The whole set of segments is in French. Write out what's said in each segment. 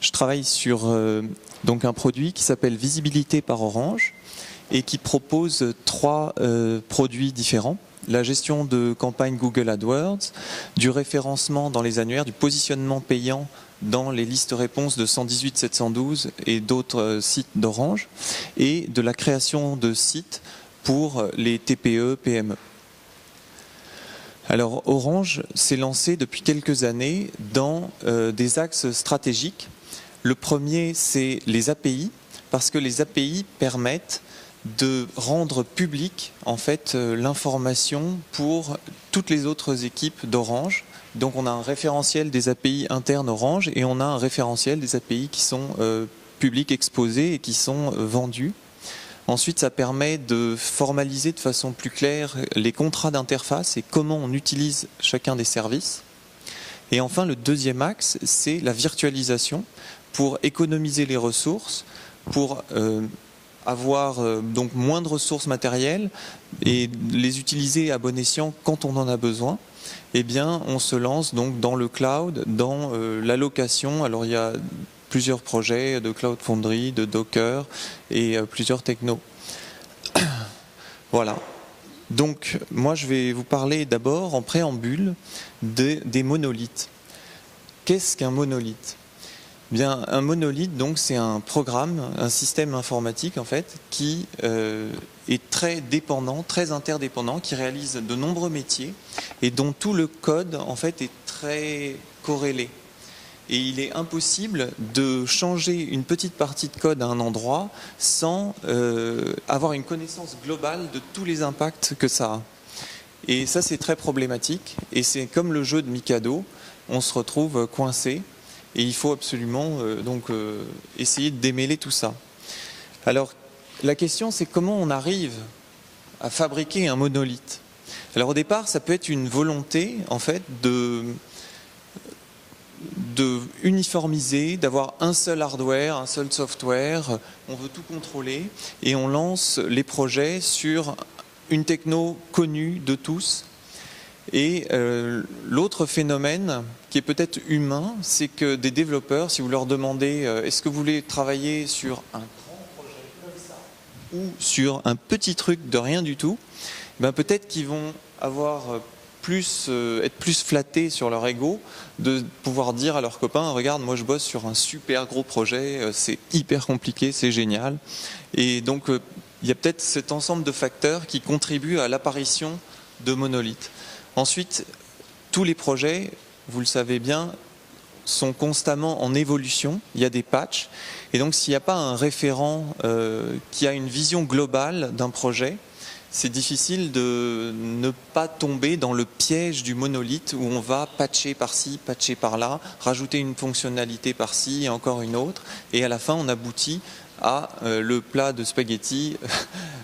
Je travaille sur donc un produit qui s'appelle Visibilité par Orange et qui propose 3 produits différents. La gestion de campagne Google AdWords, du référencement dans les annuaires, du positionnement payant dans les listes réponses de 118, 712 et d'autres sites d'Orange, et de la création de sites pour les TPE, PME. Alors Orange s'est lancé depuis quelques années dans des axes stratégiques. Le premier, c'est les API, parce que les API permettent de rendre public en fait l'information pour toutes les autres équipes d'Orange. Donc on a un référentiel des API internes Orange et on a un référentiel des API qui sont publics, exposés et qui sont vendus. Ensuite, ça permet de formaliser de façon plus claire les contrats d'interface et comment on utilise chacun des services. Et enfin, le deuxième axe, c'est la virtualisation pour économiser les ressources, pour avoir donc moins de ressources matérielles et les utiliser à bon escient quand on en a besoin. Eh bien, on se lance donc dans le cloud, dans l'allocation. Alors, il y a plusieurs projets de Cloud Foundry, de Docker et plusieurs technos. Voilà. Donc, moi, je vais vous parler d'abord, en préambule, des monolithes. Qu'est-ce qu'un monolithe ? Bien, un monolithe, donc, c'est un programme, un système informatique, en fait, qui est très dépendant, très interdépendant, qui réalise de nombreux métiers et dont tout le code, en fait, est très corrélé. Et il est impossible de changer une petite partie de code à un endroit sans avoir une connaissance globale de tous les impacts que ça a. Et ça, c'est très problématique. Et c'est comme le jeu de Mikado, on se retrouve coincé. Et il faut absolument essayer de démêler tout ça. Alors, la question, c'est comment on arrive à fabriquer un monolithe. Alors, au départ, ça peut être une volonté, en fait, de uniformiser, d'avoir un seul hardware, un seul software. On veut tout contrôler et on lance les projets sur une techno connue de tous. Et l'autre phénomène qui est peut-être humain, c'est que des développeurs, si vous leur demandez est-ce que vous voulez travailler sur un grand projet comme ça ou sur un petit truc de rien du tout, ben peut-être qu'ils vont avoir être plus flattés sur leur ego de pouvoir dire à leurs copains regarde, moi je bosse sur un super gros projet, c'est hyper compliqué, c'est génial. Et donc il y a peut-être cet ensemble de facteurs qui contribuent à l'apparition de monolithes. Ensuite, tous les projets, vous le savez bien, sont constamment en évolution. Il y a des patchs. Et donc, s'il n'y a pas un référent qui a une vision globale d'un projet, c'est difficile de ne pas tomber dans le piège du monolithe où on va patcher par-ci, patcher par-là, rajouter une fonctionnalité par-ci et encore une autre. Et à la fin, on aboutit à le plat de spaghettis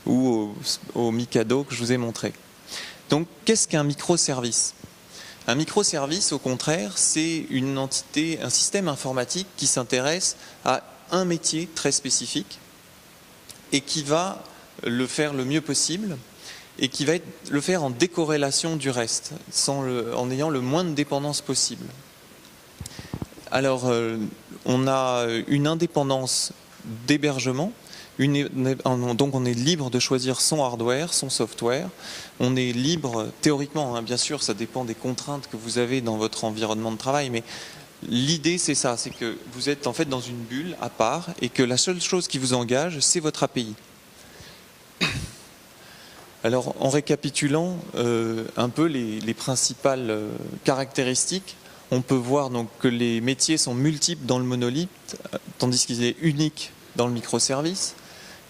ou au Mikado que je vous ai montré. Donc, qu'est-ce qu'un microservice ? Un microservice, au contraire, c'est une entité, un système informatique qui s'intéresse à un métier très spécifique et qui va le faire le mieux possible et qui va le faire en décorrélation du reste, en ayant le moins de dépendance possible. Alors, on a une indépendance d'hébergement. Donc on est libre de choisir son hardware, son software. On est libre, théoriquement, bien sûr, ça dépend des contraintes que vous avez dans votre environnement de travail, mais l'idée c'est ça, c'est que vous êtes en fait dans une bulle à part et que la seule chose qui vous engage, c'est votre API. Alors en récapitulant un peu les principales caractéristiques, on peut voir donc que les métiers sont multiples dans le monolithe, tandis qu'il est unique dans le microservice,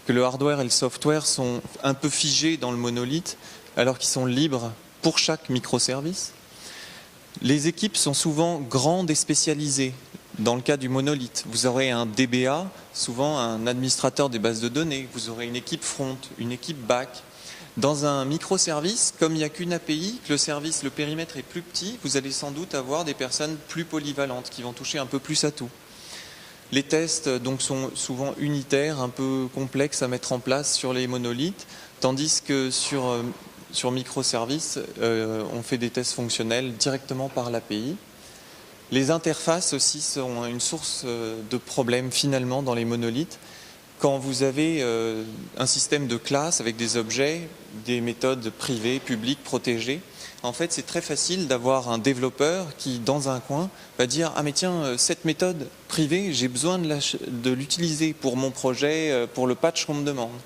que le hardware et le software sont un peu figés dans le monolithe, alors qu'ils sont libres pour chaque microservice. Les équipes sont souvent grandes et spécialisées. Dans le cas du monolithe, vous aurez un DBA, souvent un administrateur des bases de données, vous aurez une équipe front, une équipe back. Dans un microservice, comme il n'y a qu'une API, que le périmètre est plus petit, vous allez sans doute avoir des personnes plus polyvalentes qui vont toucher un peu plus à tout. Les tests donc sont souvent unitaires, un peu complexes à mettre en place sur les monolithes, tandis que sur microservices, on fait des tests fonctionnels directement par l'API. Les interfaces aussi sont une source de problèmes finalement dans les monolithes. Quand vous avez un système de classe avec des objets, des méthodes privées, publiques, protégées, en fait c'est très facile d'avoir un développeur qui dans un coin va dire « Ah mais tiens, cette méthode privée, j'ai besoin de l'utiliser pour mon projet, pour le patch qu'on me demande.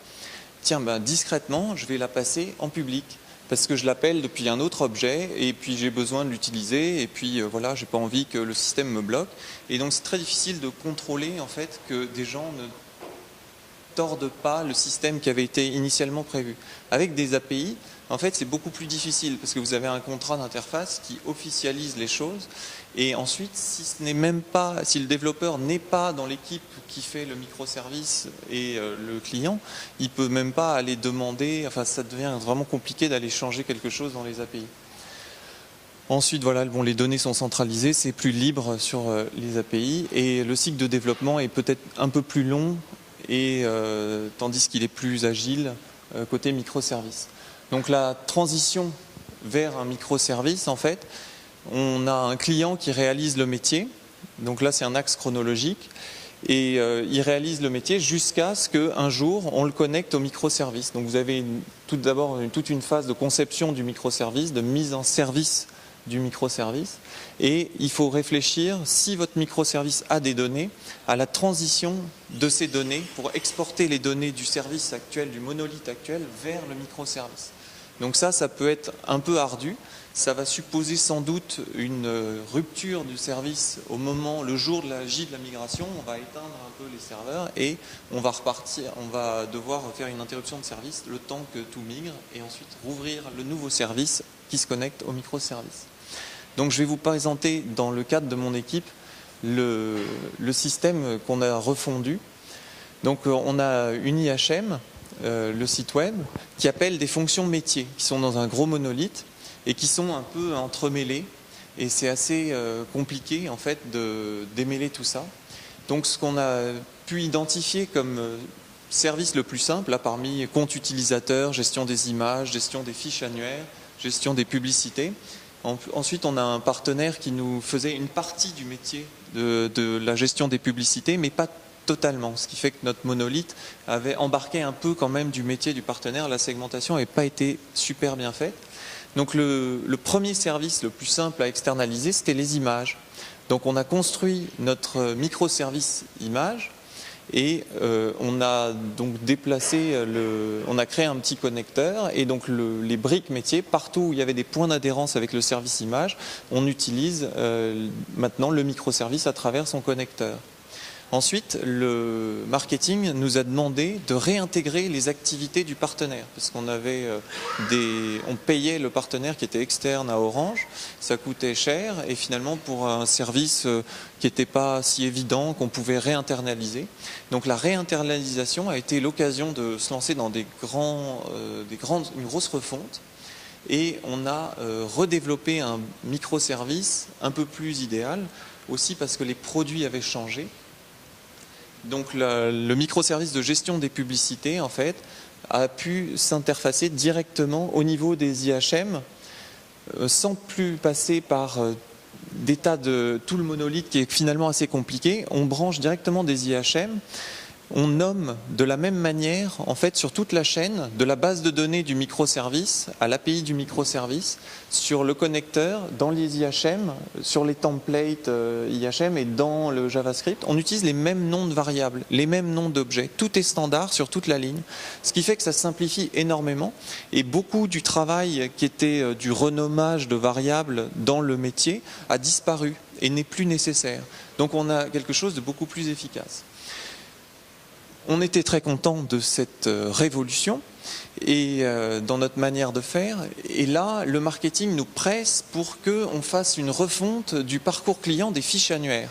Tiens, ben, discrètement, je vais la passer en public. » Parce que je l'appelle depuis un autre objet et puis j'ai besoin de l'utiliser et puis voilà, j'ai pas envie que le système me bloque. Et donc c'est très difficile de contrôler en fait que des gens ne tordent pas le système qui avait été initialement prévu. Avec des API, en fait c'est beaucoup plus difficile parce que vous avez un contrat d'interface qui officialise les choses et ensuite si ce n'est même pas, si le développeur n'est pas dans l'équipe qui fait le microservice et le client, il peut même pas aller demander, enfin ça devient vraiment compliqué d'aller changer quelque chose dans les API. Ensuite, voilà, bon, les données sont centralisées, c'est plus libre sur les API et le cycle de développement est peut-être un peu plus long et tandis qu'il est plus agile côté microservice. Donc la transition vers un microservice, en fait, on a un client qui réalise le métier, donc là c'est un axe chronologique, et il réalise le métier jusqu'à ce qu'un jour on le connecte au microservice. Donc vous avez tout d'abord toute une phase de conception du microservice, de mise en service du microservice, et il faut réfléchir, si votre microservice a des données, à la transition de ces données pour exporter les données du service actuel, du monolithe actuel, vers le microservice. Donc ça peut être un peu ardu, ça va supposer sans doute une rupture du service au moment, le jour de la J de la migration, on va éteindre un peu les serveurs et on va repartir, on va devoir faire une interruption de service le temps que tout migre et ensuite rouvrir le nouveau service qui se connecte au microservice. Donc je vais vous présenter dans le cadre de mon équipe le système qu'on a refondu. Donc on a une IHM, le site web, qui appelle des fonctions métiers, qui sont dans un gros monolithe et qui sont un peu entremêlées. Et c'est assez compliqué en fait de démêler tout ça. Donc ce qu'on a pu identifier comme service le plus simple, là, parmi compte utilisateur, gestion des images, gestion des fiches annuaires, gestion des publicités. Ensuite, on a un partenaire qui nous faisait une partie du métier de la gestion des publicités, mais pas totalement. Ce qui fait que notre monolithe avait embarqué un peu quand même du métier du partenaire. La segmentation n'avait pas été super bien faite. Donc le premier service le plus simple à externaliser, c'était les images. Donc on a construit notre microservice image. Et on a donc déplacé, on a créé un petit connecteur et donc les briques métiers, partout où il y avait des points d'adhérence avec le service image, on utilise maintenant le microservice à travers son connecteur. Ensuite, le marketing nous a demandé de réintégrer les activités du partenaire parce qu'on avait on payait le partenaire qui était externe à Orange, ça coûtait cher et finalement pour un service qui n'était pas si évident qu'on pouvait réinternaliser. Donc la réinternalisation a été l'occasion de se lancer dans une grosse refonte. Et on a redéveloppé un microservice un peu plus idéal, aussi parce que les produits avaient changé. Donc le microservice de gestion des publicités, en fait, a pu s'interfacer directement au niveau des IHM, sans plus passer par des tas de tout le monolithe qui est finalement assez compliqué. On branche directement des IHM. On nomme de la même manière, en fait, sur toute la chaîne, de la base de données du microservice à l'API du microservice, sur le connecteur, dans les IHM, sur les templates IHM et dans le JavaScript, on utilise les mêmes noms de variables, les mêmes noms d'objets. Tout est standard sur toute la ligne, ce qui fait que ça simplifie énormément et beaucoup du travail qui était du renommage de variables dans le métier a disparu et n'est plus nécessaire. Donc on a quelque chose de beaucoup plus efficace. On était très content de cette révolution et dans notre manière de faire. Et là, le marketing nous presse pour qu'on fasse une refonte du parcours client des fiches annuaires.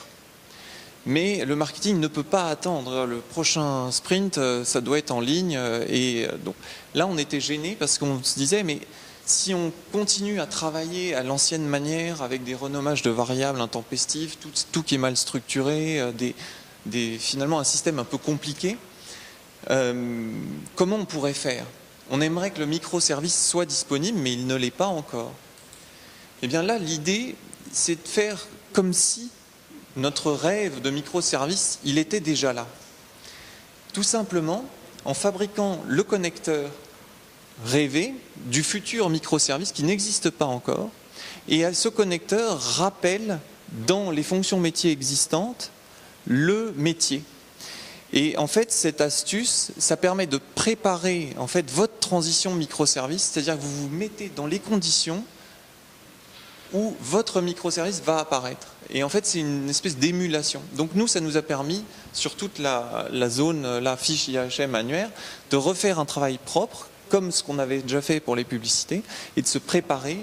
Mais le marketing ne peut pas attendre. Le prochain sprint, ça doit être en ligne. Et donc là, on était gênés parce qu'on se disait, mais si on continue à travailler à l'ancienne manière avec des renommages de variables intempestives, tout qui est mal structuré, finalement un système un peu compliqué, comment on pourrait faire? On aimerait que le microservice soit disponible, mais il ne l'est pas encore. Et bien là, l'idée, c'est de faire comme si notre rêve de microservice, il était déjà là. Tout simplement en fabriquant le connecteur rêvé du futur microservice qui n'existe pas encore. Et ce connecteur rappelle dans les fonctions métiers existantes le métier. Et en fait, cette astuce, ça permet de préparer en fait votre transition microservice, c'est-à-dire que vous vous mettez dans les conditions où votre microservice va apparaître. Et en fait, c'est une espèce d'émulation. Donc nous, ça nous a permis, sur toute la zone, la fiche IHM annuaire, de refaire un travail propre, comme ce qu'on avait déjà fait pour les publicités, et de se préparer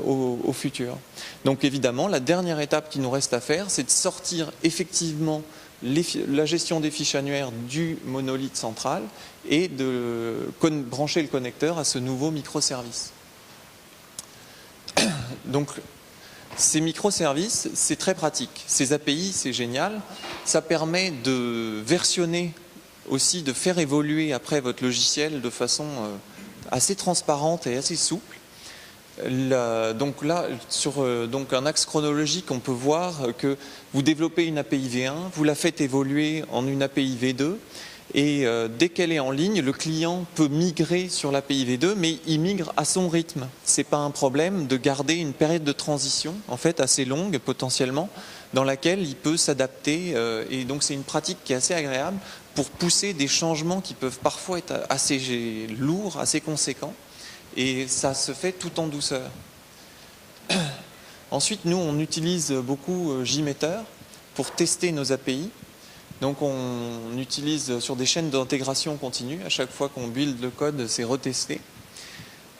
au futur. Donc évidemment, la dernière étape qui nous reste à faire, c'est de sortir effectivement la gestion des fiches annuaires du monolithe central et de brancher le connecteur à ce nouveau microservice. Donc, ces microservices, c'est très pratique. Ces API, c'est génial. Ça permet de versionner aussi, de faire évoluer après votre logiciel de façon assez transparente et assez souple. Donc là, sur un axe chronologique, on peut voir que vous développez une API V1, vous la faites évoluer en une API V2, et dès qu'elle est en ligne, le client peut migrer sur l'API V2, mais il migre à son rythme. Ce n'est pas un problème de garder une période de transition, en fait assez longue potentiellement, dans laquelle il peut s'adapter. Et donc c'est une pratique qui est assez agréable pour pousser des changements qui peuvent parfois être assez lourds, assez conséquents. Et ça se fait tout en douceur. Ensuite, nous, on utilise beaucoup JMeter pour tester nos API. Donc on utilise sur des chaînes d'intégration continue. À chaque fois qu'on build le code, c'est retesté.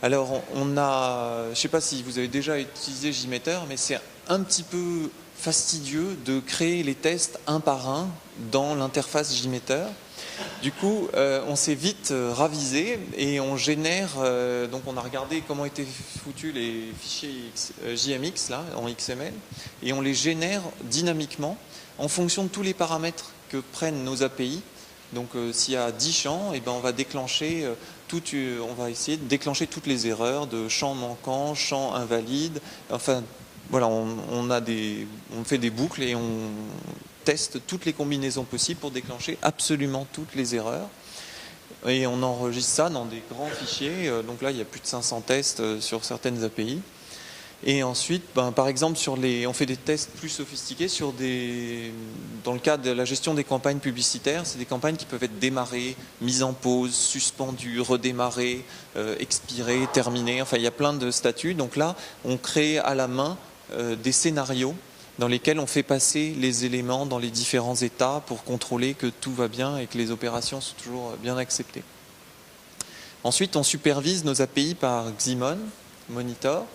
Alors je ne sais pas si vous avez déjà utilisé JMeter, mais c'est un petit peu fastidieux de créer les tests un par un dans l'interface JMeter. Du coup, on s'est vite ravisé et on génère, donc on a regardé comment étaient foutus les fichiers JMX là, en XML, et on les génère dynamiquement en fonction de tous les paramètres que prennent nos API. Donc s'il y a 10 champs, et ben, on va essayer de déclencher toutes les erreurs de champs manquants, champs invalides. Enfin voilà, on fait des boucles et on teste toutes les combinaisons possibles pour déclencher absolument toutes les erreurs. Et on enregistre ça dans des grands fichiers. Donc là, il y a plus de 500 tests sur certaines API. Et ensuite, par exemple, on fait des tests plus sophistiqués dans le cas de la gestion des campagnes publicitaires. C'est des campagnes qui peuvent être démarrées, mises en pause, suspendues, redémarrées, expirées, terminées. Enfin, il y a plein de statuts. Donc là, on crée à la main des scénarios dans lesquels on fait passer les éléments dans les différents états pour contrôler que tout va bien et que les opérations sont toujours bien acceptées. Ensuite, on supervise nos API par Ximon, Monitor.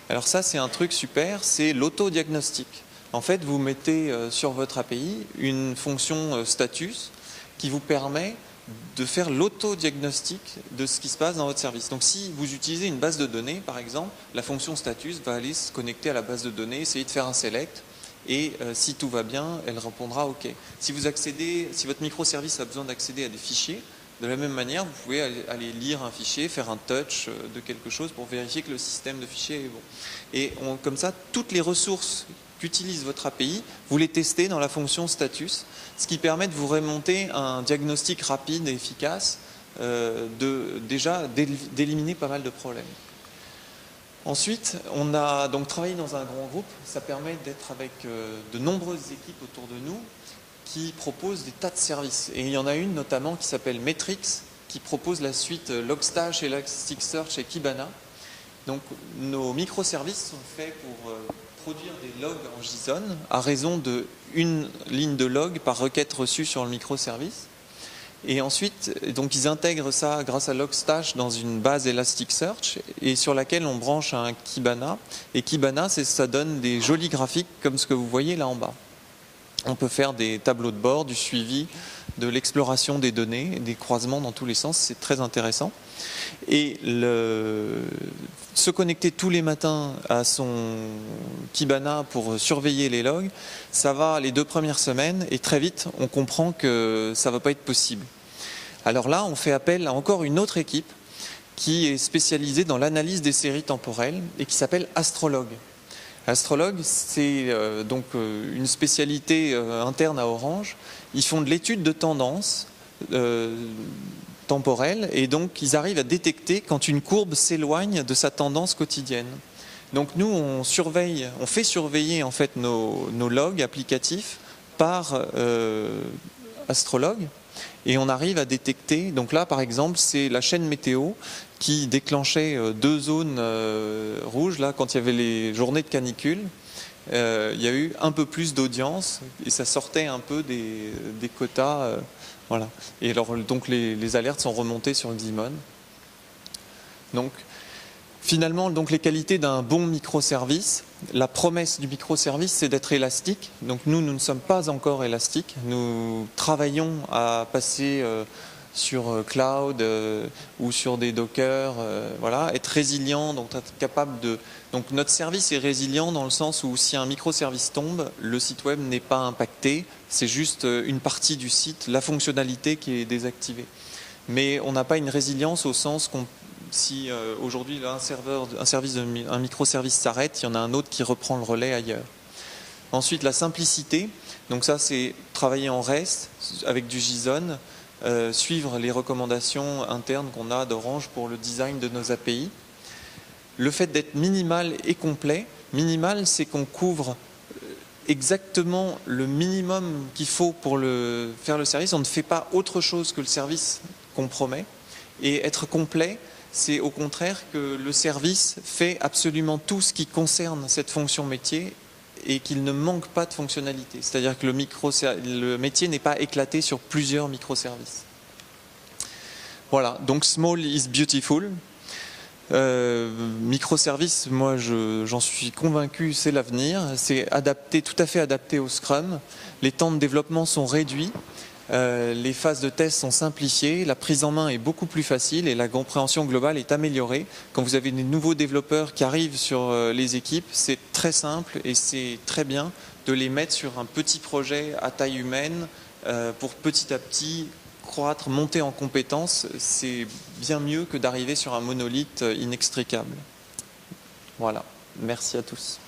Alors ça, c'est un truc super, c'est l'autodiagnostic. En fait, vous mettez sur votre API une fonction status qui vous permet de faire l'autodiagnostic de ce qui se passe dans votre service. Donc si vous utilisez une base de données, par exemple, la fonction status va aller se connecter à la base de données, essayer de faire un select, et si tout va bien, elle répondra OK. Si votre microservice a besoin d'accéder à des fichiers, de la même manière, vous pouvez aller lire un fichier, faire un touch de quelque chose pour vérifier que le système de fichiers est bon. Et comme ça, toutes les ressources qu'utilise votre API, vous les testez dans la fonction status, ce qui permet de vous remonter un diagnostic rapide et efficace, d'éliminer pas mal de problèmes. Ensuite, on a donc travaillé dans un grand groupe. Ça permet d'être avec de nombreuses équipes autour de nous qui proposent des tas de services. Et il y en a une notamment qui s'appelle Metrix, qui propose la suite Logstash, Elasticsearch et Kibana. Donc nos microservices sont faits pour produire des logs en JSON à raison d'une ligne de log par requête reçue sur le microservice. Et ensuite, donc ils intègrent ça grâce à Logstash dans une base Elasticsearch et sur laquelle on branche un Kibana. Et Kibana, ça donne des jolis graphiques comme ce que vous voyez là en bas. On peut faire des tableaux de bord, du suivi, de l'exploration des données, des croisements dans tous les sens, c'est très intéressant. Et se connecter tous les matins à son Kibana pour surveiller les logs, ça va les 2 premières semaines et très vite on comprend que ça ne va pas être possible. Alors là, on fait appel à encore une autre équipe qui est spécialisée dans l'analyse des séries temporelles et qui s'appelle Astrolog. Astrologue, c'est donc une spécialité interne à Orange. Ils font de l'étude de tendance temporelle et donc ils arrivent à détecter quand une courbe s'éloigne de sa tendance quotidienne. Donc nous, on fait surveiller en fait nos logs applicatifs par Astrologue et on arrive à détecter. Donc là, par exemple, c'est la chaîne météo qui déclenchait 2 zones rouges là quand il y avait les journées de canicule. Il y a eu un peu plus d'audience et ça sortait un peu des quotas. Voilà. Et alors, donc les alertes sont remontées sur le Ximon. Donc, finalement, donc, les qualités d'un bon microservice, la promesse du microservice, c'est d'être élastique. Donc nous ne sommes pas encore élastiques. Nous travaillons à passer sur cloud ou sur des Docker, voilà, être résilient, donc être capable de. Donc notre service est résilient dans le sens où si un microservice tombe, le site web n'est pas impacté, c'est juste une partie du site, la fonctionnalité qui est désactivée. Mais on n'a pas une résilience au sens qu'on si aujourd'hui un microservice s'arrête, il y en a un autre qui reprend le relais ailleurs. Ensuite, la simplicité. Donc ça, c'est travailler en REST avec du JSON, suivre les recommandations internes qu'on a d'Orange pour le design de nos API. Le fait d'être minimal et complet. Minimal, c'est qu'on couvre exactement le minimum qu'il faut pour faire le service. On ne fait pas autre chose que le service qu'on promet. Et être complet, c'est au contraire que le service fait absolument tout ce qui concerne cette fonction métier et qu'il ne manque pas de fonctionnalité. C'est-à-dire que le métier n'est pas éclaté sur plusieurs microservices. Voilà, donc small is beautiful. Microservices, moi j'en suis convaincu, c'est l'avenir. C'est tout à fait adapté au Scrum. Les temps de développement sont réduits. Les phases de test sont simplifiées, la prise en main est beaucoup plus facile et la compréhension globale est améliorée. Quand vous avez des nouveaux développeurs qui arrivent sur les équipes, c'est très simple et c'est très bien de les mettre sur un petit projet à taille humaine pour petit à petit croître, monter en compétences. C'est bien mieux que d'arriver sur un monolithe inextricable. Voilà, merci à tous.